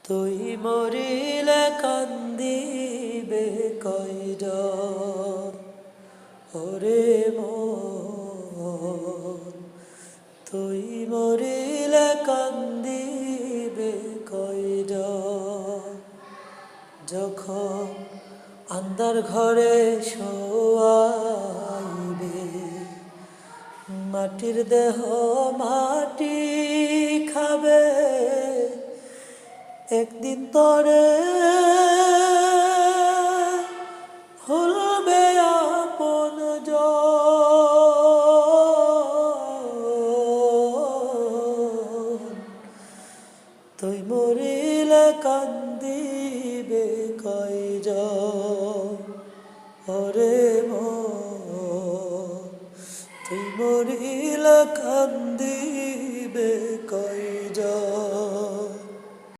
তুই মরিলে কান্দিবে কয়জন ওরে মন, তুই মরিলে কান্দিবে কয়জন। যখন আন্ধার ঘরে শোয়াইবে, মাটির দেহ মাটি খাবে, একদিন তরে ভুলবে আপন তুই মরিলে কান্দিবে কয়জন ওরে মন, তুই মরিলে কান্দিবে কয়জন।